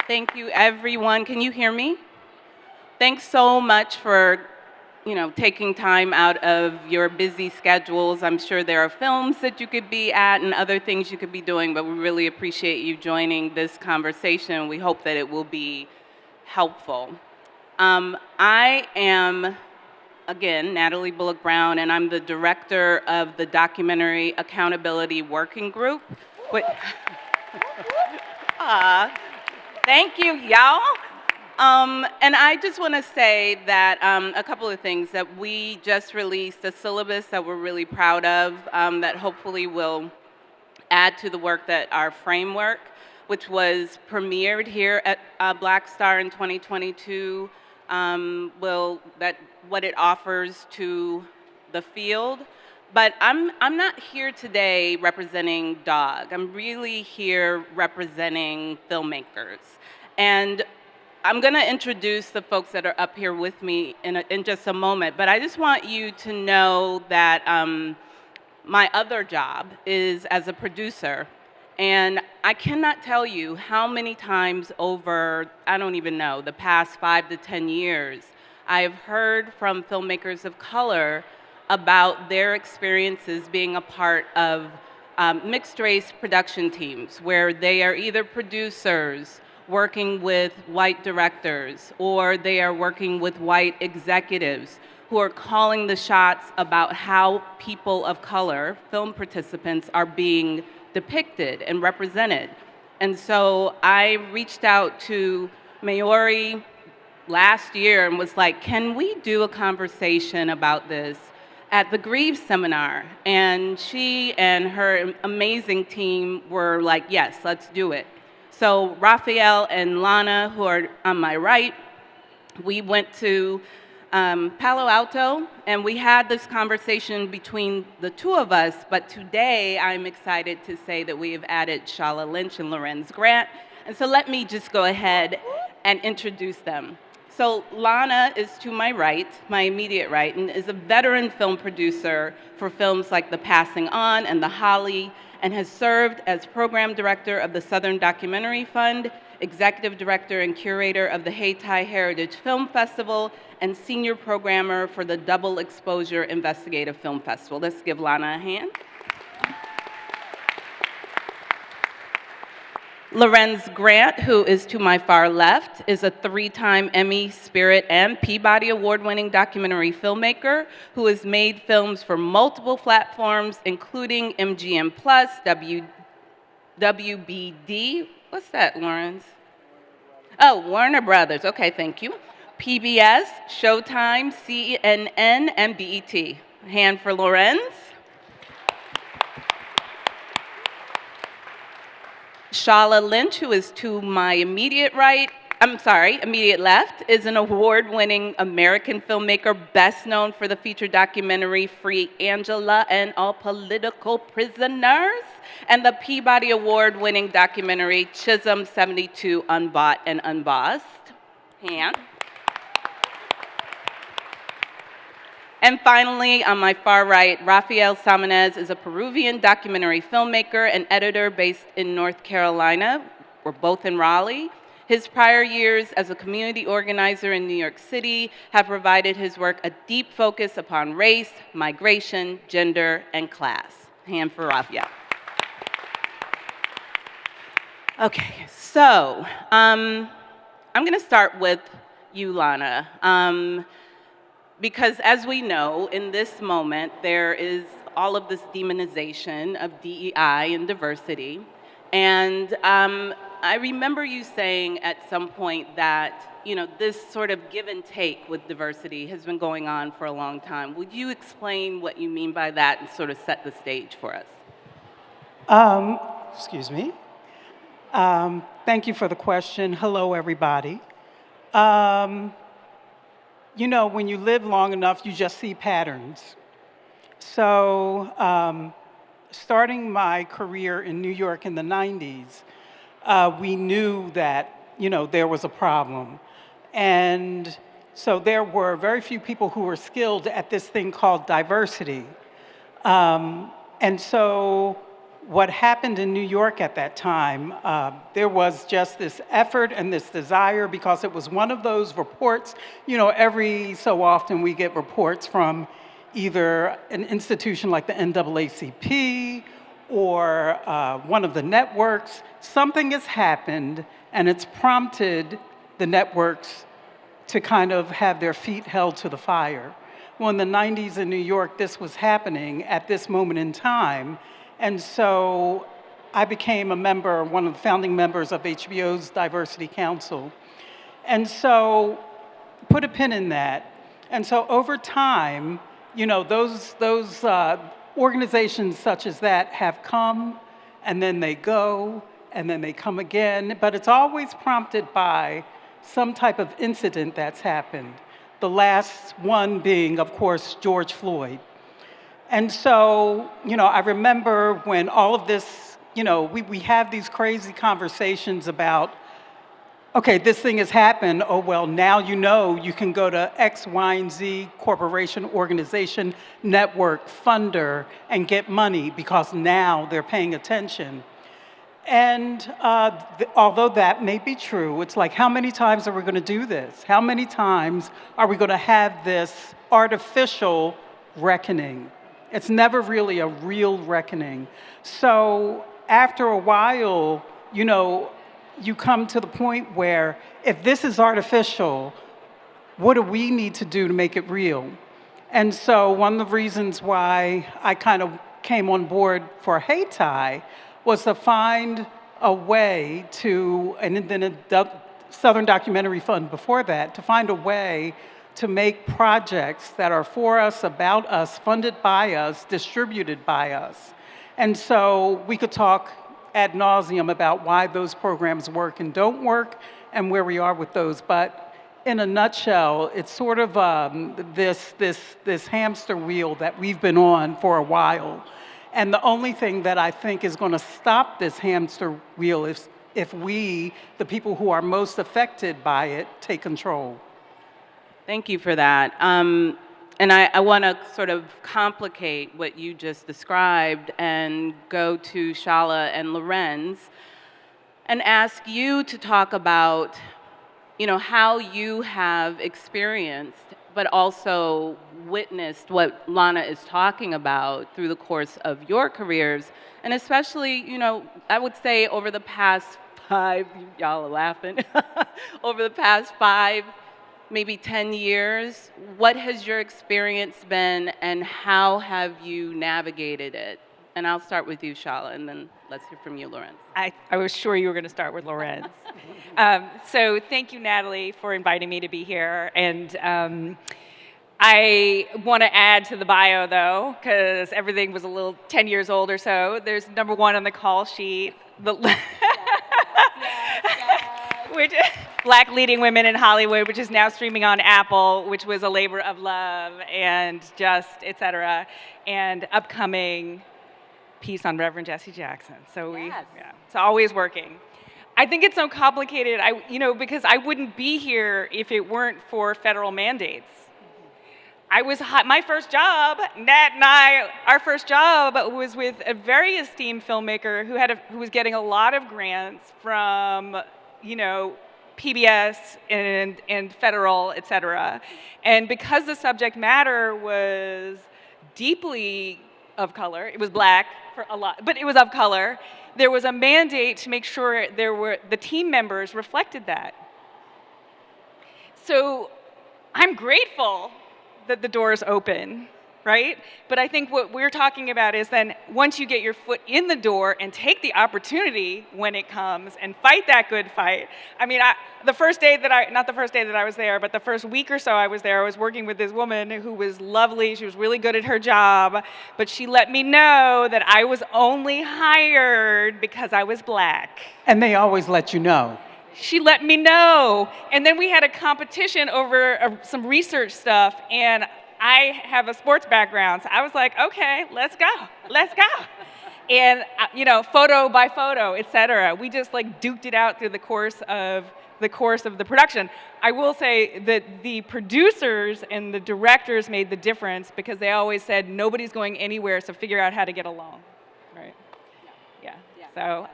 Thank you, everyone. Can you hear me? Thanks so much for, taking time out of your busy schedules. I'm sure there are films that you could be at and other things you could be doing, but we really appreciate you joining this conversation. We hope that it will be helpful. I am, again, Natalie Bullock Brown, and I'm the director of the Documentary Accountability Working Group. Wait. Thank you, y'all. And I just want to say that a couple of things, that we just released a syllabus that we're really proud of, that hopefully will add to the work that our framework, which was premiered here at BlackStar in 2022, what it offers to the field. But I'm not here today representing DOG. I'm really here representing filmmakers. And I'm going to introduce the folks that are up here with me in just a moment, but I just want you to know that my other job is as a producer, and I cannot tell you how many times over, I don't even know, the past 5 to 10 years, I have heard from filmmakers of color about their experiences being a part of mixed race production teams, where they are either producers working with white directors, or they are working with white executives who are calling the shots about how people of color, film participants, are being depicted and represented. And so I reached out to Maori last year and was like, can we do a conversation about this at the Grieve seminar? And she and her amazing team were like, yes, let's do it. So Rafael and Lana, who are on my right, we went to Palo Alto, and we had this conversation between the two of us, but today I'm excited to say that we have added Shola, Lynch, and Lorenz Grant. And so let me just go ahead and introduce them. So Lana is to my right, my immediate right, and is a veteran film producer for films like The Passing On and The Holly, and has served as program director of the Southern Documentary Fund, executive director and curator of the Hayti Heritage Film Festival, and senior programmer for the Double Exposure Investigative Film Festival. Let's give Lana a hand. Lorenz Grant, who is to my far left, is a 3-time Emmy, Spirit, and Peabody Award-winning documentary filmmaker who has made films for multiple platforms, including MGM+, WBD, what's that, Lorenz? Oh, Warner Brothers, okay, thank you. PBS, Showtime, CNN, and BET. Hand for Lorenz. Shola Lynch, who is to my immediate left, is an award-winning American filmmaker, best known for the feature documentary Free Angela and All Political Prisoners, and the Peabody Award-winning documentary Chisholm 72 Unbought and Unbossed. Hand. And finally, on my far right, Rafael Samanez is a Peruvian documentary filmmaker and editor based in North Carolina. We're both in Raleigh. His prior years as a community organizer in New York City have provided his work a deep focus upon race, migration, gender, and class. Hand for Rafael. Okay, so I'm going to start with you, Lana. Because as we know, in this moment, there is all of this demonization of DEI and diversity. And I remember you saying at some point that, this sort of give and take with diversity has been going on for a long time. Would you explain what you mean by that and sort of set the stage for us? Excuse me. Thank you for the question. Hello, everybody. When you live long enough, you just see patterns. So starting my career in New York in the 90s, we knew that, there was a problem. And so there were very few people who were skilled at this thing called diversity. And so what happened in New York at that time, there was just this effort and this desire because it was one of those reports, every so often we get reports from either an institution like the NAACP or one of the networks. Something has happened and it's prompted the networks to kind of have their feet held to the fire. Well, in the 90s in New York, this was happening at this moment in time. And so I became a member, one of the founding members of HBO's Diversity Council. And so put a pin in that. And so over time, those organizations such as that have come and then they go and then they come again, but it's always prompted by some type of incident that's happened. The last one being, of course, George Floyd. And so, I remember when all of this, we have these crazy conversations about, okay, this thing has happened. Oh, well, now you can go to X, Y, and Z corporation, organization, network, funder, and get money because now they're paying attention. And although that may be true, it's like, how many times are we going to do this? How many times are we going to have this artificial reckoning? It's never really a real reckoning. So after a while, you come to the point where if this is artificial, what do we need to do to make it real? And so one of the reasons why I kind of came on board for Hayti was to find a way to, and then a Southern Documentary Fund before that, to find a way to make projects that are for us, about us, funded by us, distributed by us. And so we could talk ad nauseum about why those programs work and don't work and where we are with those. But in a nutshell, it's sort of this hamster wheel that we've been on for a while. And the only thing that I think is going to stop this hamster wheel is if we, the people who are most affected by it, take control. Thank you for that. And I want to sort of complicate what you just described and go to Shola and Lorenz and ask you to talk about, how you have experienced but also witnessed what Lana is talking about through the course of your careers. And especially, I would say over the past 5, y'all are laughing, over the past 5, maybe 10 years, what has your experience been and how have you navigated it? And I'll start with you, Shola, and then let's hear from you, Lorenz. I was sure you were going to start with Lorenz. So thank you, Natalie, for inviting me to be here. And I want to add to the bio, though, because everything was a little 10 years old or so. There's number 1 on the call sheet. Which, Black Leading Women in Hollywood, which is now streaming on Apple, which was a labor of love and just, et cetera. And upcoming piece on Reverend Jesse Jackson. So it's always working. I think it's so complicated, because I wouldn't be here if it weren't for federal mandates. My first job, Nat and I, our first job was with a very esteemed filmmaker who was getting a lot of grants from, PBS and federal, et cetera. And because the subject matter was deeply of color, it was Black for a lot, but it was of color, there was a mandate to make sure the team members reflected that. So I'm grateful that the door is open, right? But I think what we're talking about is then once you get your foot in the door and take the opportunity when it comes and fight that good fight. I mean, not the first day that I was there, but the first week or so I was there, I was working with this woman who was lovely. She was really good at her job, but she let me know that I was only hired because I was Black. And they always let you know. She let me know. And then we had a competition over some research stuff, and I have a sports background, so I was like, okay, let's go. And, photo by photo, et cetera. We just duked it out through the course of the production. I will say that the producers and the directors made the difference because they always said, nobody's going anywhere, so figure out how to get along, right? So,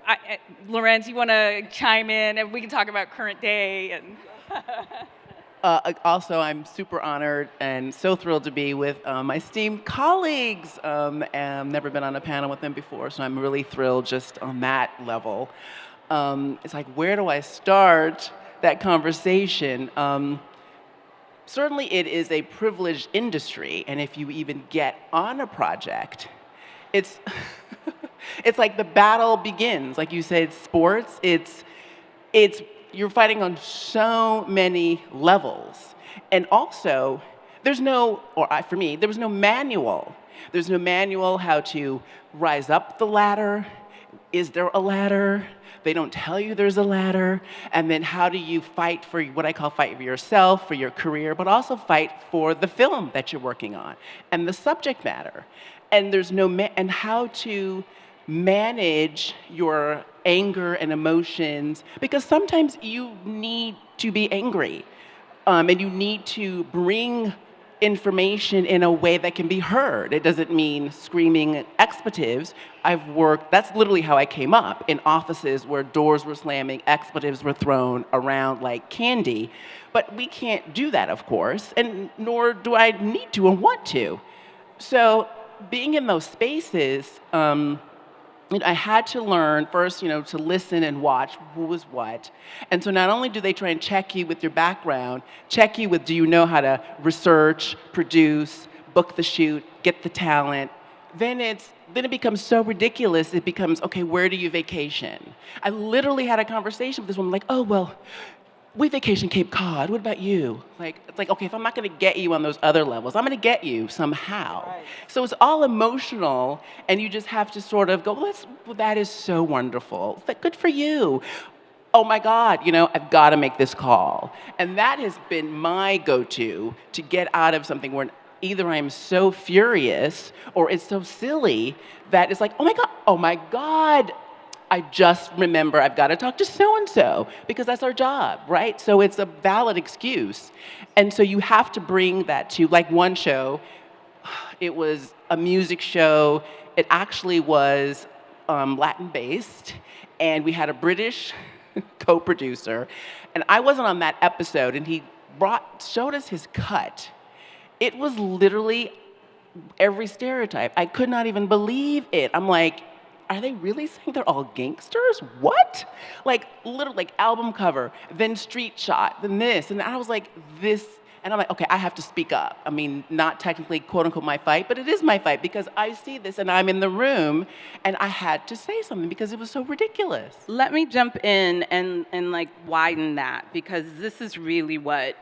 Lorenz, you want to chime in, and we can talk about current day and. Also, I'm super honored and so thrilled to be with my esteemed colleagues. I've never been on a panel with them before, so I'm really thrilled just on that level. It's like, where do I start that conversation? Certainly, it is a privileged industry, and if you even get on a project, it's it's like the battle begins. Like you said, sports. It's you're fighting on so many levels, and also there's no, for me, there was no manual. There's no manual how to rise up the ladder. Is there a ladder? They don't tell you there's a ladder. And then how do you fight for what I call fight for yourself, for your career, but also fight for the film that you're working on and the subject matter. And there's no, and how to manage your anger and emotions, because sometimes you need to be angry, and you need to bring information in a way that can be heard. It doesn't mean screaming expletives. That's literally how I came up, in offices where doors were slamming, expletives were thrown around like candy. But we can't do that, of course, and nor do I need to and want to. So being in those spaces, I had to learn first, to listen and watch who was what. And so not only do they try and check you with your background, check you with, do you know how to research, produce, book the shoot, get the talent, then it becomes so ridiculous, it becomes, okay, where do you vacation? I literally had a conversation with this woman, like, oh, well, we vacation Cape Cod. What about you? It's like, okay, if I'm not going to get you on those other levels, I'm going to get you somehow. Right. So it's all emotional, and you just have to sort of go, well, that is so wonderful. Good for you. Oh my God, I've got to make this call. And that has been my go-to to get out of something where either I'm so furious or it's so silly that it's like, oh my God, I just remember I've got to talk to so-and-so because that's our job, right? So it's a valid excuse. And so you have to bring that to, like, one show, it was a music show. It actually was Latin-based, and we had a British co-producer. And I wasn't on that episode, and he showed us his cut. It was literally every stereotype. I could not even believe it. I'm like, are they really saying they're all gangsters? What? Literally, album cover, then street shot, then this. And I was like, this. And I'm like, okay, I have to speak up. I mean, not technically, quote unquote, my fight, but it is my fight because I see this and I'm in the room and I had to say something because it was so ridiculous. Let me jump in and widen that, because this is really what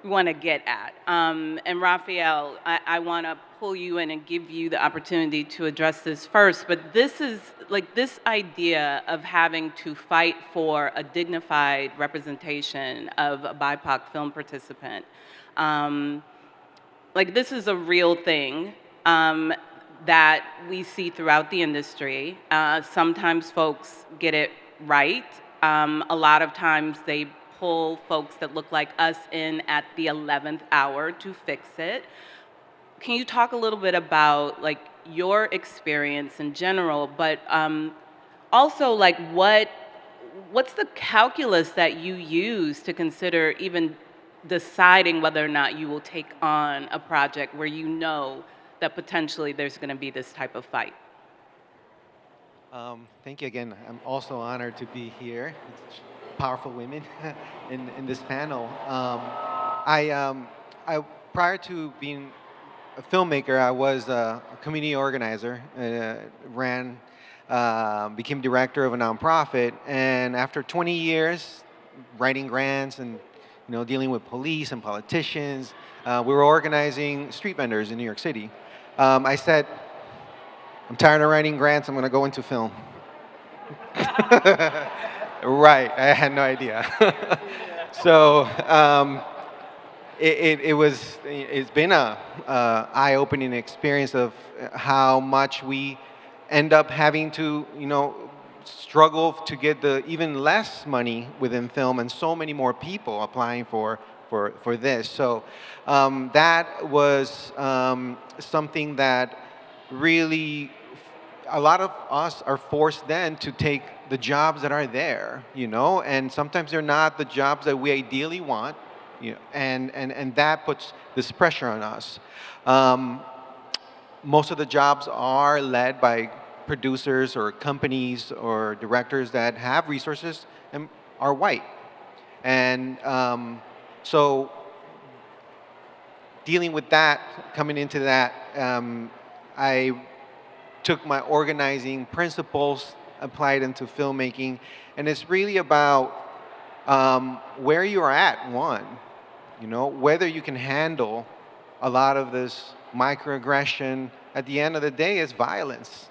we want to get at. And Rafael, I want to pull you in and give you the opportunity to address this first, but this is this idea of having to fight for a dignified representation of a BIPOC film participant. This is a real thing that we see throughout the industry. Sometimes folks get it right. A lot of times they pull folks that look like us in at the 11th hour to fix it. Can you talk a little bit about your experience in general, but also what's the calculus that you use to consider even deciding whether or not you will take on a project where you know that potentially there's going to be this type of fight? Thank you again. I'm also honored to be here. It's powerful women in this panel. I prior to being a filmmaker, I was a community organizer, became director of a nonprofit, and after 20 years writing grants and dealing with police and politicians, we were organizing street vendors in New York City. I said, I'm tired of writing grants, I'm going to go into film. Right, I had no idea. So it's been a eye-opening experience of how much we end up having to struggle to get the even less money within film, and so many more people applying for this. So that was something that really a lot of us are forced then to take the jobs that are there, and sometimes they're not the jobs that we ideally want, and that puts this pressure on us. Um, Most of the jobs are led by producers or companies or directors that have resources and are white. And so dealing with that, coming into that, I took my organizing principles, applied into filmmaking, and it's really about where you are at, one, whether you can handle a lot of this microaggression. At the end of the day, it's violence.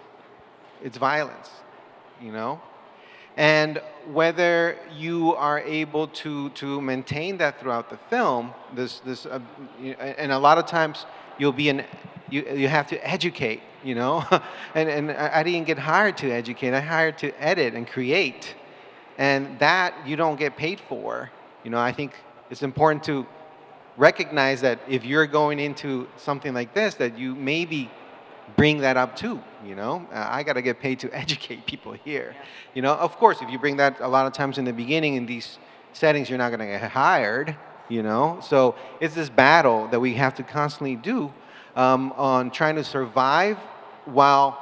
It's violence, you know? And whether you are able to maintain that throughout the film, and a lot of times you have to educate, and I didn't get hired to educate. I hired to edit and create, and that you don't get paid for. I think it's important to recognize that if you're going into something like this, that you maybe bring that up too. I got to get paid to educate people here. Of course, if you bring that a lot of times in the beginning in these settings, you're not going to get hired. So it's this battle that we have to constantly do on trying to survive while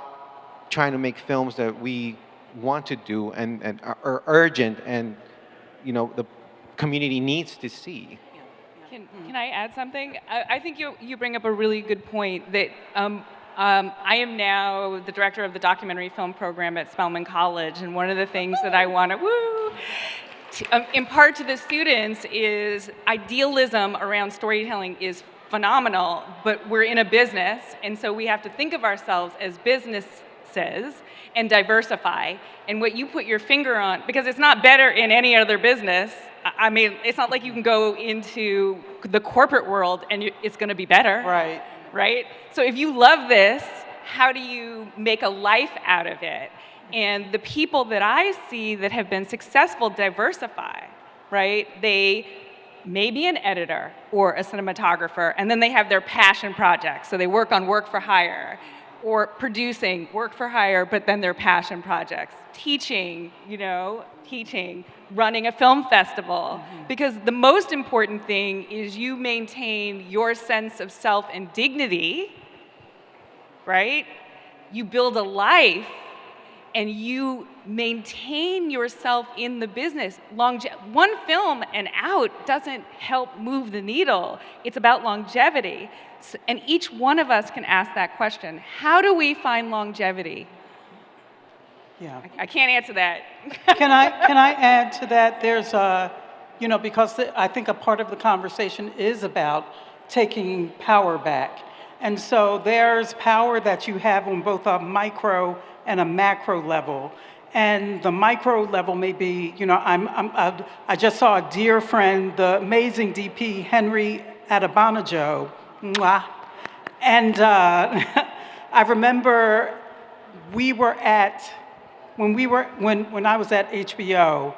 trying to make films that we want to do and are urgent and the community needs to see. Can I add something? I think you bring up a really good point that I am now the director of the documentary film program at Spelman College, and one of the things that I want to impart to the students is idealism around storytelling is phenomenal, but we're in a business, and so we have to think of ourselves as businesses and diversify. And what you put your finger on, because it's not better in any other business. I mean, it's not like you can go into the corporate world and it's going to be better. Right. Right? So if you love this, how do you make a life out of it? And the people that I see that have been successful diversify, right? They may be an editor or a cinematographer, and then they have their passion projects. So they work on work for hire, or producing work for hire, but then their passion projects. Teaching, running a film festival. Because the most important thing is you maintain your sense of self and dignity, right? You build a life and you maintain yourself in the business. One film and out doesn't help move the needle. It's about longevity. And each one of us can ask that question. How do we find longevity? Yeah. I can't answer that. Can I add to that? There's because I think a part of the conversation is about taking power back. And so there's power that you have on both a micro and a macro level. And the micro level may be, I just saw a dear friend, the amazing DP, Henry Adebanejo. Mwah. And I remember when I was at HBO,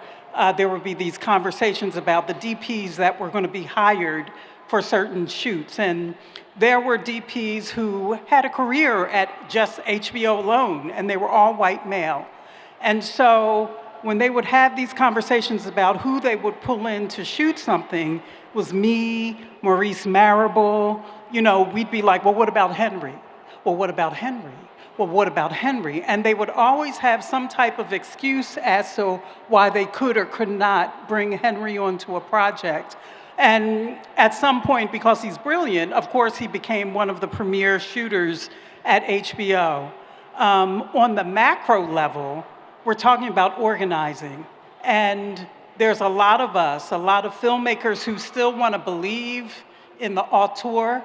there would be these conversations about the DPs that were going to be hired for certain shoots. And there were DPs who had a career at just HBO alone, and they were all white male. And so when they would have these conversations about who they would pull in to shoot something, it was me, Maurice Marable, we'd be like, well, what about Henry? Well, what about Henry? Well, what about Henry? And they would always have some type of excuse as to why they could or could not bring Henry onto a project. And at some point, because he's brilliant, of course, he became one of the premier shooters at HBO. On the macro level, we're talking about organizing. And there's a lot of us, a lot of filmmakers who still want to believe in the auteur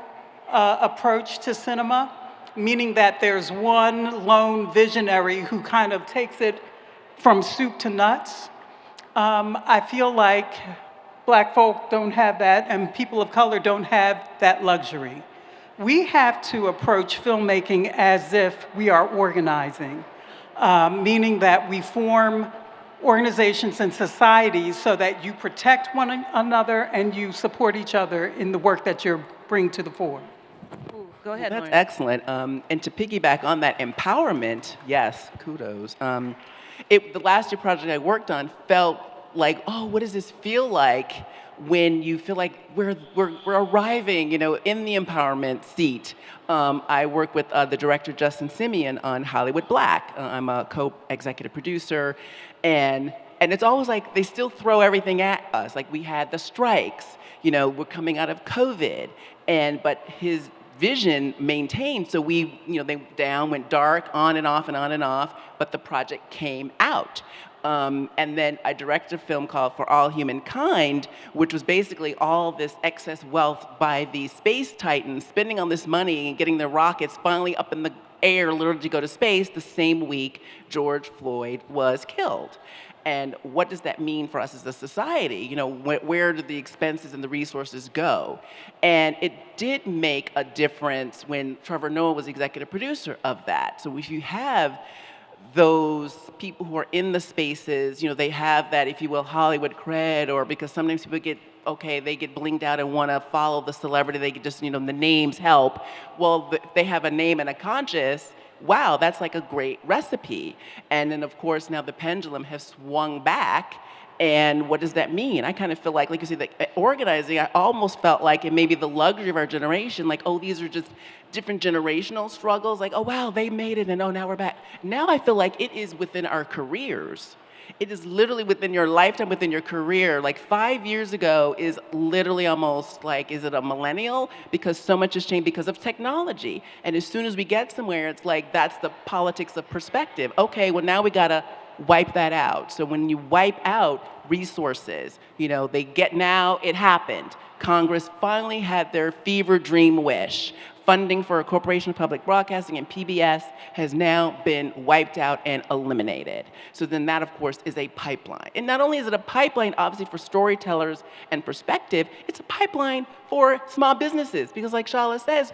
approach to cinema, meaning that there's one lone visionary who kind of takes it from soup to nuts. I feel like Black folk don't have that, and people of color don't have that luxury. We have to approach filmmaking as if we are organizing, meaning that we form organizations and societies so that you protect one another and you support each other in the work that you bring to the fore. Go ahead, That's Lauren. excellent. And to piggyback on that empowerment, yes, kudos. The last year project I worked on felt like, oh, what does this feel like when you feel like we're arriving, in the empowerment seat? I work with the director Justin Simeon on Hollywood Black. I'm a co-executive producer, and it's always like they still throw everything at us. Like we had the strikes, we're coming out of COVID, but his vision maintained. So they went dark, on and off and on and off, but the project came out. And then I directed a film called For All Humankind, which was basically all this excess wealth by the space titans spending all this money and getting their rockets finally up in the air, literally to go to space the same week George Floyd was killed. And what does that mean for us as a society? Where do the expenses and the resources go? And it did make a difference when Trevor Noah was executive producer of that. So if you have those people who are in the spaces, they have that, if you will, Hollywood cred, or because sometimes people they get blinged out and want to follow the celebrity, they get just, the names help. Well, they have a name and a conscience. Wow, that's like a great recipe. And then, of course, now the pendulum has swung back. And what does that mean? I kind of feel like you say, that organizing, I almost felt like it may be the luxury of our generation, like, oh, these are just different generational struggles, like, oh, wow, they made it, and oh, now we're back. Now I feel like it is within our careers. It is literally within your lifetime, within your career. Like 5 years ago is literally almost like, is it a millennial? Because so much has changed because of technology. And as soon as we get somewhere, it's like, that's the politics of perspective. Okay, well now we gotta wipe that out. So when you wipe out resources, it happened. Congress finally had their fever dream wish. Funding for a corporation of public broadcasting and PBS has now been wiped out and eliminated. So then that, of course, is a pipeline. And not only is it a pipeline, obviously, for storytellers and perspective, it's a pipeline for small businesses. Because like Shola says,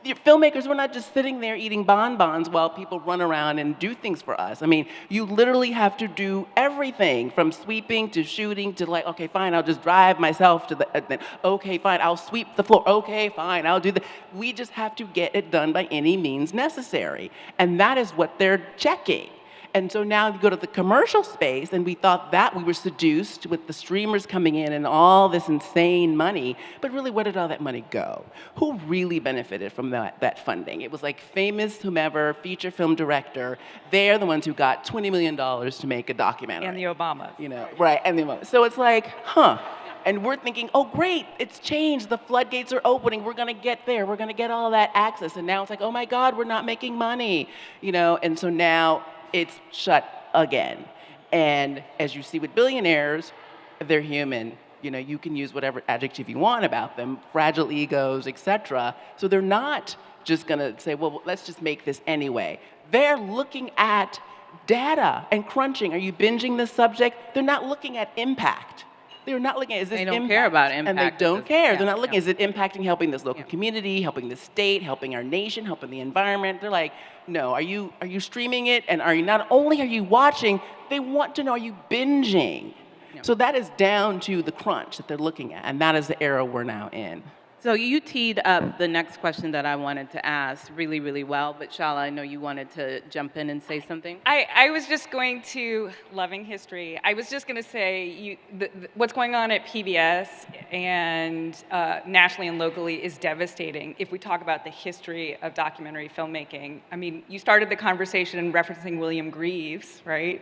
filmmakers, we're not just sitting there eating bonbons while people run around and do things for us. I mean, you literally have to do everything from sweeping to shooting to okay, fine, I'll just drive myself to okay, fine, I'll sweep the floor. Okay, fine, I'll do we just have to get it done by any means necessary. And that is what they're checking. And so now you go to the commercial space, and we thought that we were seduced with the streamers coming in and all this insane money, but really, where did all that money go? Who really benefited from that funding? It was like famous whomever, feature film director, they're the ones who got $20 million to make a documentary. And the Obamas. Right, and the Obamas. So it's like, huh. And we're thinking, oh, great, it's changed. The floodgates are opening. We're going to get there. We're going to get all that access. And now it's like, oh, my God, we're not making money. And so now it's shut again. And as you see with billionaires, they're human. You can use whatever adjective you want about them, fragile egos, etc. So they're not just going to say, well, let's just make this anyway. They're looking at data and crunching. Are you binging this subject? They're not looking at impact. They're not looking at, is this They don't impact? care about impact. And they don't care. Yeah, They're not looking, yeah. is it impacting helping this local community, helping the state, helping our nation, helping the environment? They're like, no, are you streaming it? And not only are you watching, they want to know, are you binging? Yeah. So that is down to the crunch that they're looking at, and that is the era we're now in. So you teed up the next question that I wanted to ask really, really well, but Shola, I know you wanted to jump in and say something. I was just going to, loving history, I was just going to say what's going on at PBS and nationally and locally is devastating if we talk about the history of documentary filmmaking. I mean, you started the conversation referencing William Greaves, right?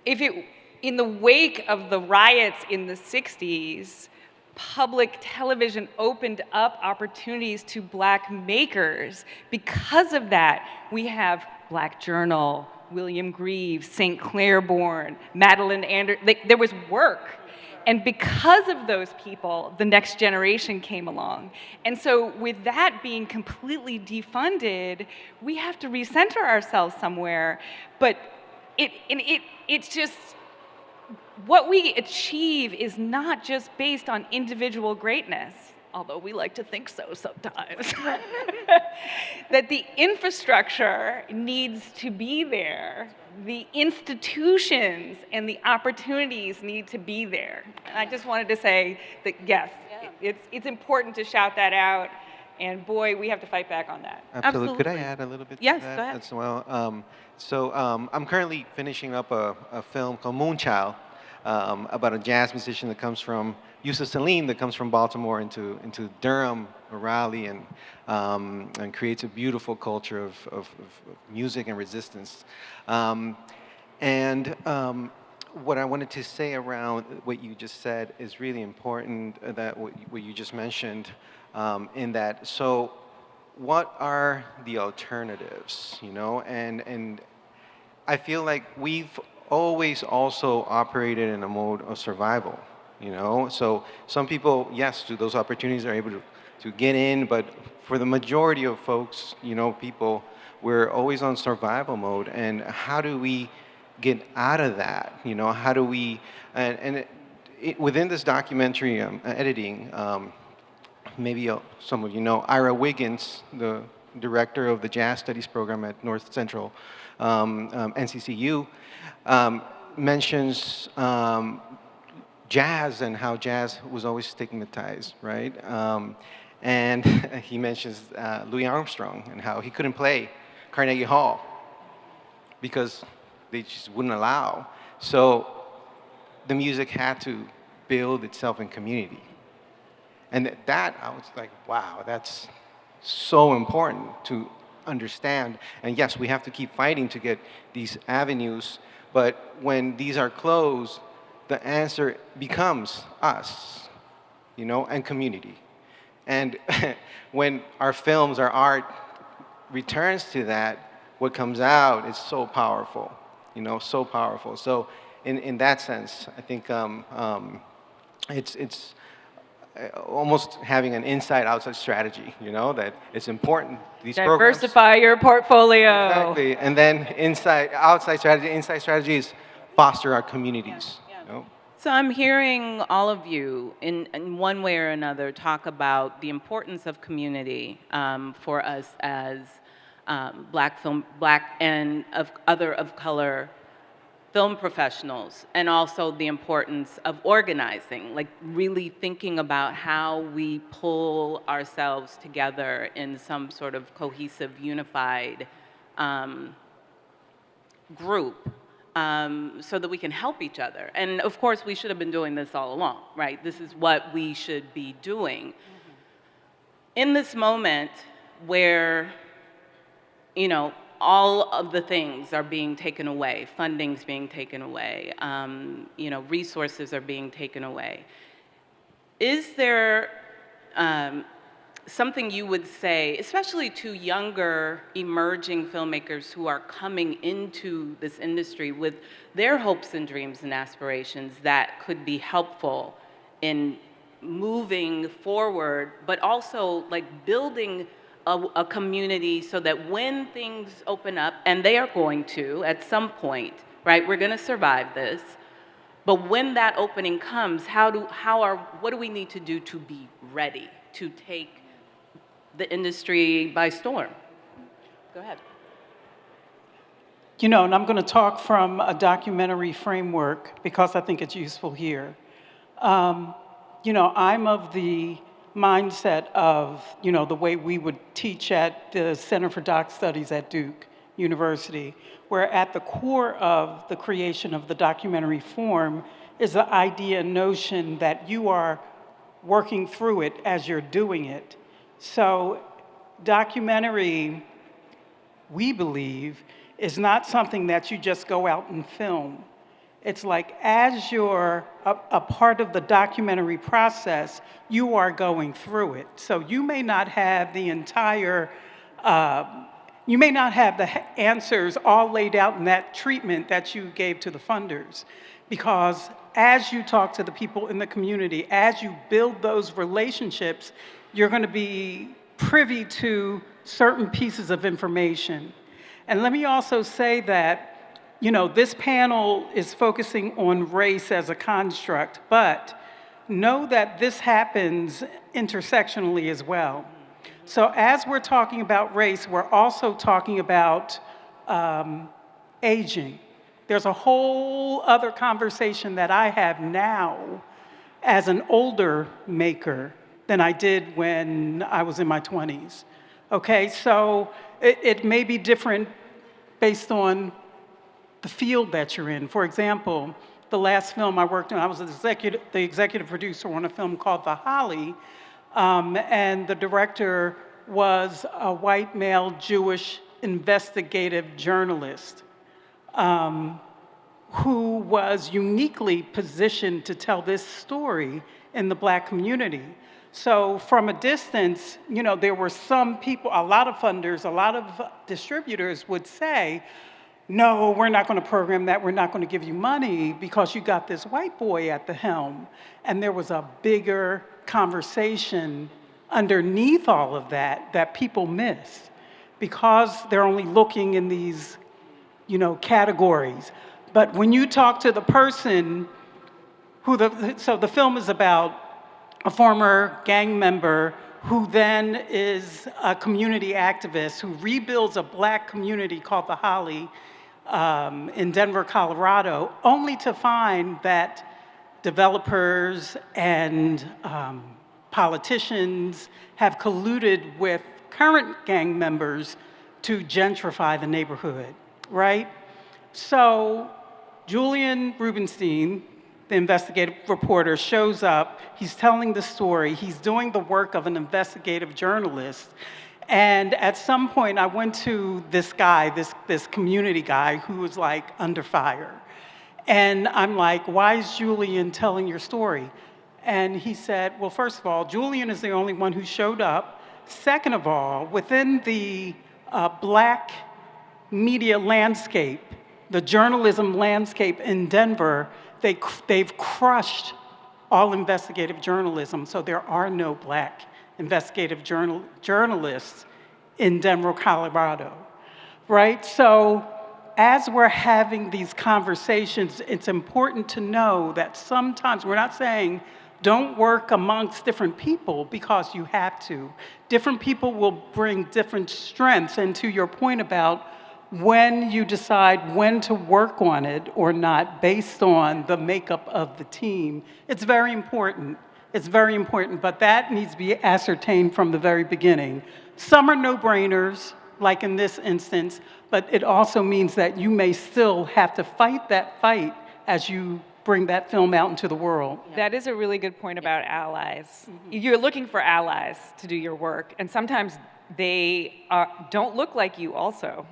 In the wake of the riots in the 60s, public television opened up opportunities to Black makers. Because of that, we have Black Journal, William Greaves, St. Clair Born, Madeline Anderson. There was work. And because of those people, the next generation came along. And so with that being completely defunded, we have to recenter ourselves somewhere. But it's just, what we achieve is not just based on individual greatness, although we like to think so sometimes, that the infrastructure needs to be there. The institutions and the opportunities need to be there. And I just wanted to say that, yes, it's important to shout that out And boy, we have to fight back on that. Absolutely. Could I Absolutely. add a little bit Yes, to go that ahead. as well? I'm currently finishing up a film called Moonchild about a jazz musician that comes from Yusuf Salim, that comes from Baltimore into Durham or Raleigh, and creates a beautiful culture of music and resistance. Um, and what I wanted to say around what you just said is really important, that what you just mentioned, in that, so what are the alternatives, and I feel like we've always also operated in a mode of survival. So some people, yes, to those opportunities are able to get in, but for the majority of folks, people, we're always on survival mode. And how do we get out of that? How do we, within this documentary editing, maybe some of you know, Ira Wiggins, the director of the Jazz Studies program at North Central NCCU, mentions jazz and how jazz was always stigmatized, right? And he mentions Louis Armstrong and how he couldn't play Carnegie Hall because they just wouldn't allow. So the music had to build itself in community. And that, I was like, wow, that's so important to understand. And yes, we have to keep fighting to get these avenues, but when these are closed, the answer becomes us, and community. And when our films, our art returns to that, what comes out is so powerful, so powerful. So in that sense, I think it's almost having an inside-outside strategy, that it's important. These programs, Diversify your portfolio. exactly, and then inside strategy is foster our communities. So I'm hearing all of you in one way or another talk about the importance of community for us as Black and of color film professionals, and also the importance of organizing, like really thinking about how we pull ourselves together in some sort of cohesive, unified group, so that we can help each other. And of course, we should have been doing this all along, right? This is what we should be doing. In this moment where, all of the things are being taken away, funding's being taken away, resources are being taken away. Is there something you would say, especially to younger emerging filmmakers who are coming into this industry with their hopes and dreams and aspirations, that could be helpful in moving forward, but also like building a community so that when things open up, and they are going to at some point, right? We're going to survive this. But when that opening comes, what do we need to do to be ready to take the industry by storm? Go ahead. And I'm going to talk from a documentary framework because I think it's useful here. I'm of the mindset of, the way we would teach at the Center for Doc Studies at Duke University, where at the core of the creation of the documentary form is the idea and notion that you are working through it as you're doing it. So documentary, we believe, is not something that you just go out and film. It's like as you're a part of the documentary process, you are going through it. So you may not have the entire, you may not have the answers all laid out in that treatment that you gave to the funders, because as you talk to the people in the community, as you build those relationships, you're going to be privy to certain pieces of information. And let me also say that, this panel is focusing on race as a construct, but know that this happens intersectionally as well. So as we're talking about race, we're also talking about aging. There's a whole other conversation that I have now as an older maker than I did when I was in my 20s. Okay, so it may be different based on the field that you're in. For example, the last film I worked on, I was the executive producer on a film called The Holly, and the director was a white male Jewish investigative journalist who was uniquely positioned to tell this story in the Black community. So from a distance, you know, there were some people, a lot of funders, a lot of distributors would say, no, we're not going to program that, we're not going to give you money because you got this white boy at the helm. And there was a bigger conversation underneath all of that that people miss because they're only looking in these, you know, categories. But when you talk to the person who so the film is about a former gang member who then is a community activist who rebuilds a Black community called The Holly in Denver, Colorado, only to find that developers and politicians have colluded with current gang members to gentrify the neighborhood, right? So Julian Rubenstein, the investigative reporter, shows up, he's telling the story, he's doing the work of an investigative journalist, and at some point I went to this guy, this community guy who was like under fire. And I'm like, why is Julian telling your story? And he said, well, first of all, Julian is the only one who showed up. Second of all, within the Black media landscape, the journalism landscape in Denver, they've crushed all investigative journalism, so there are no Black investigative journalists in Denver, Colorado, right? So as we're having these conversations, it's important to know that sometimes we're not saying don't work amongst different people because you have to. Different people will bring different strengths, and to your point about when you decide when to work on it or not based on the makeup of the team, it's very important. It's very important, but that needs to be ascertained from the very beginning. Some are no-brainers, like in this instance, but it also means that you may still have to fight that fight as you bring that film out into the world. That is a really good point about allies. You're looking for allies to do your work, and sometimes they don't look like you also.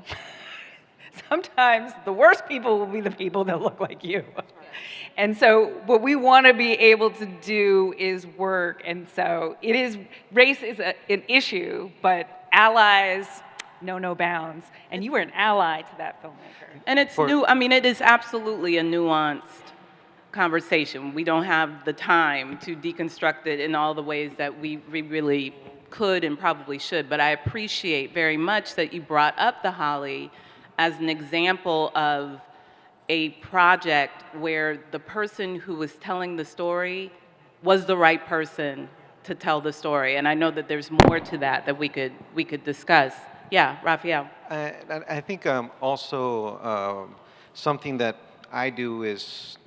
Sometimes the worst people will be the people that look like you. And so what we want to be able to do is work. And so race is an issue, but allies know no bounds. And you were an ally to that filmmaker. And it's it is absolutely a nuanced conversation. We don't have the time to deconstruct it in all the ways that we really could and probably should. But I appreciate very much that you brought up The Holly as an example of a project where the person who was telling the story was the right person to tell the story. And I know that there's more to that we could discuss. Yeah, Rafael. I think also something that I do is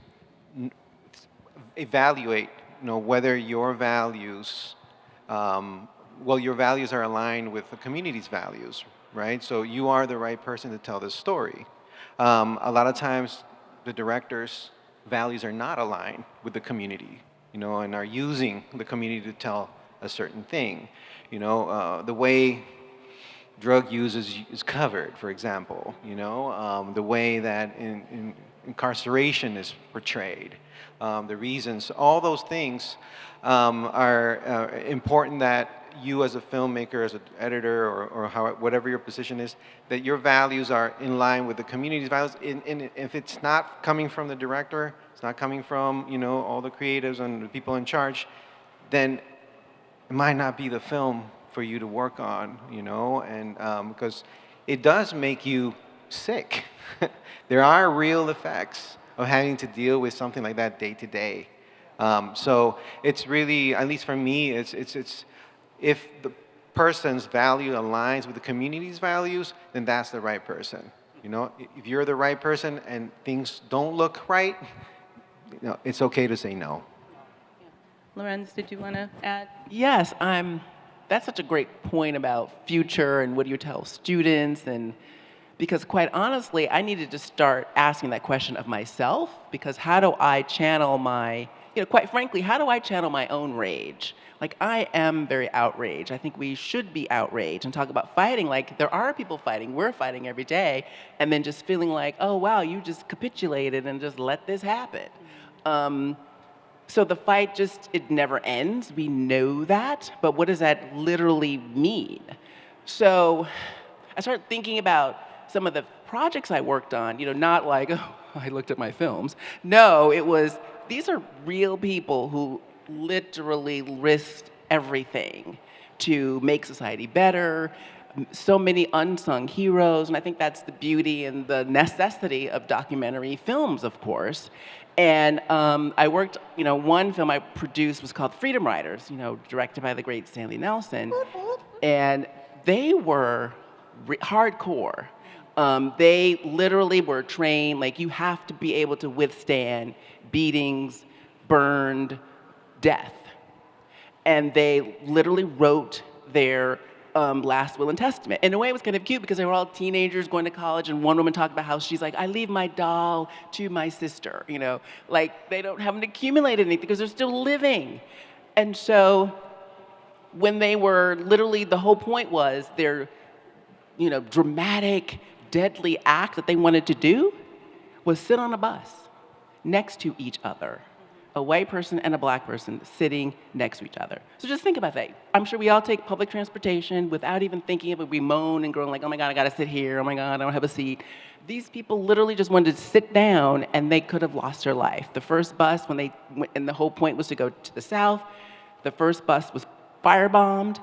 evaluate, whether your values, your values are aligned with the community's values, right? So you are the right person to tell this story. A lot of times, the director's values are not aligned with the community, and are using the community to tell a certain thing. The way drug use is covered, for example, the way that incarceration is portrayed, the reasons, all those things are important that you as a filmmaker, as an editor, or whatever your position is, that your values are in line with the community's values. And if it's not coming from the director, it's not coming from all the creatives and the people in charge, then it might not be the film for you to work on, and because it does make you sick. There are real effects of having to deal with something like that day to day. So it's really, at least for me, it's if the person's value aligns with the community's values, then that's the right person. If you're the right person and things don't look right, it's okay to say no. Lorenz, did you want to add? Yes, that's such a great point about future and what do you tell students, and because quite honestly, I needed to start asking that question of myself, because how do I channel my, quite frankly, how do I channel my own rage? Like, I am very outraged. I think we should be outraged and talk about fighting. Like, there are people fighting. We're fighting every day. And then just feeling like, oh, wow, you just capitulated and just let this happen. So the fight just, it never ends. We know that. But what does that literally mean? So I started thinking about some of the projects I worked on, not like, oh, I looked at my films. No, it was, these are real people who literally risked everything to make society better. So many unsung heroes, and I think that's the beauty and the necessity of documentary films, of course. And I worked, one film I produced was called Freedom Riders, directed by the great Stanley Nelson. And they were hardcore. They literally were trained, like, you have to be able to withstand beatings, burned, death. And they literally wrote their last will and testament. In a way, it was kind of cute because they were all teenagers going to college, and one woman talked about how she's like, I leave my doll to my sister, like they haven't accumulated anything because they're still living. And so when they were literally, the whole point was their, dramatic, deadly act that they wanted to do was sit on a bus next to each other. A white person and a black person sitting next to each other. So just think about that. I'm sure we all take public transportation without even thinking of it. We moan and groan like, oh my God, I gotta sit here. Oh my God, I don't have a seat. These people literally just wanted to sit down and they could have lost their life. The first bus, when they went, and the whole point was to go to the south, the first bus was firebombed.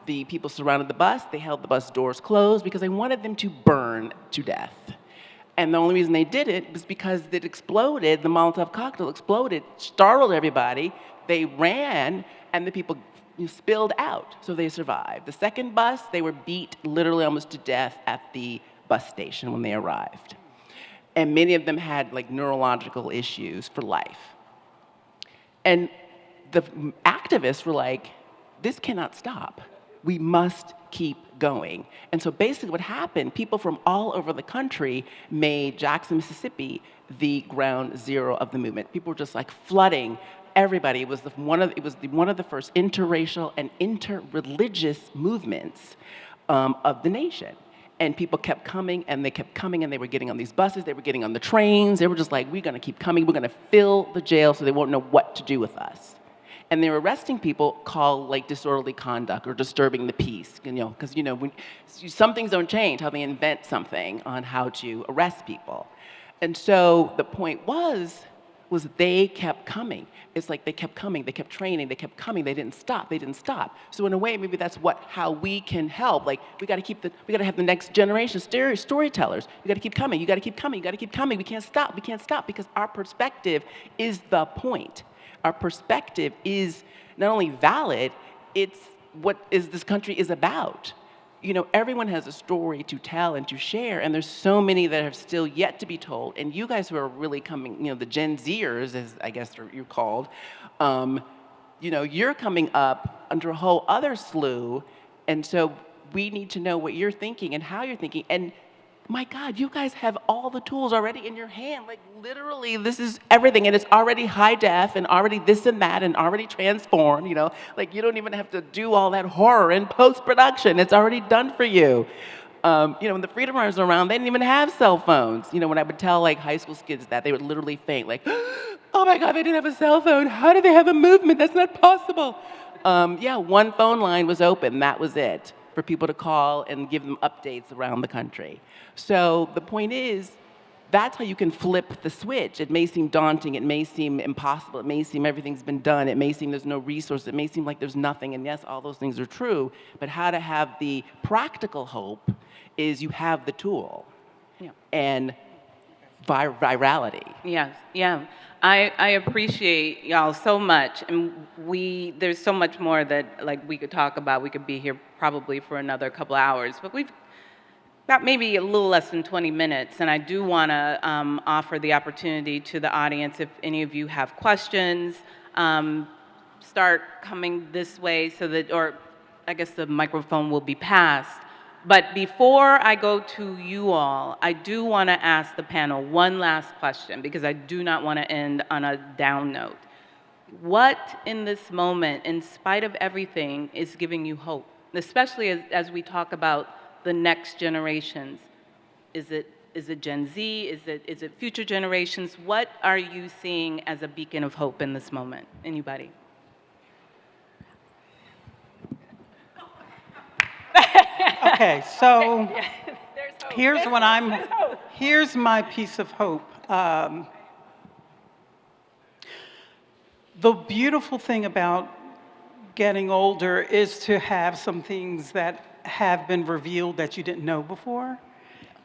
The people surrounded the bus. They held the bus doors closed because they wanted them to burn to death. And the only reason they did it was because it exploded, the Molotov cocktail exploded, startled everybody, they ran, and the people spilled out, so they survived. The second bus, they were beat literally almost to death at the bus station when they arrived. And many of them had like neurological issues for life. And the activists were like, this cannot stop. We must keep going. And so basically what happened, people from all over the country made Jackson, Mississippi the ground zero of the movement. People were just like flooding everybody. It was one of the first interracial and interreligious movements of the nation. And people kept coming, and they kept coming, and they were getting on these buses, they were getting on the trains, they were just like, we're gonna keep coming, we're gonna fill the jail so they won't know what to do with us. And they were arresting people called like disorderly conduct or disturbing the peace, because when some things don't change, how they invent something on how to arrest people. And so the point was they kept coming. It's like they kept coming, they kept training, they kept coming, they didn't stop. So in a way, maybe that's how we can help. Like, we gotta have the next generation storytellers. You gotta keep coming, you gotta keep coming, you gotta keep coming. We can't stop, because our perspective is the point. Our perspective is not only valid, it's what this country is about. Everyone has a story to tell and to share, and there's so many that have still yet to be told. And you guys who are really coming, the Gen Zers, as I guess you're called, you're coming up under a whole other slew, and so we need to know what you're thinking and how you're thinking. And my God, you guys have all the tools already in your hand. Like, literally, this is everything, and it's already high def, and already this and that, and already transformed, Like, you don't even have to do all that horror in post-production. It's already done for you. When the Freedom Riders were around, they didn't even have cell phones. When I would tell, like, high school kids that, they would literally faint, like, oh my God, they didn't have a cell phone. How did they have a movement? That's not possible. One phone line was open. That was it, for people to call and give them updates around the country. So the point is, that's how you can flip the switch. It may seem daunting, it may seem impossible, it may seem everything's been done, it may seem there's no resource, it may seem like there's nothing, and yes, all those things are true, but how to have the practical hope is you have the tool. Yeah. And virality. Yes, yeah. I appreciate y'all so much, and there's so much more that like we could talk about. We could be here probably for another couple hours, but we've got maybe a little less than 20 minutes, and I do want to offer the opportunity to the audience, if any of you have questions, start coming this way so that, or I guess the microphone will be passed. But before I go to you all, I do want to ask the panel one last question because I do not want to end on a down note. What in this moment, in spite of everything, is giving you hope? Especially as we talk about the next generations. Is it Gen Z? Is it future generations? What are you seeing as a beacon of hope in this moment? Anybody? Okay, so here's my piece of hope. The beautiful thing about getting older is to have some things that have been revealed that you didn't know before.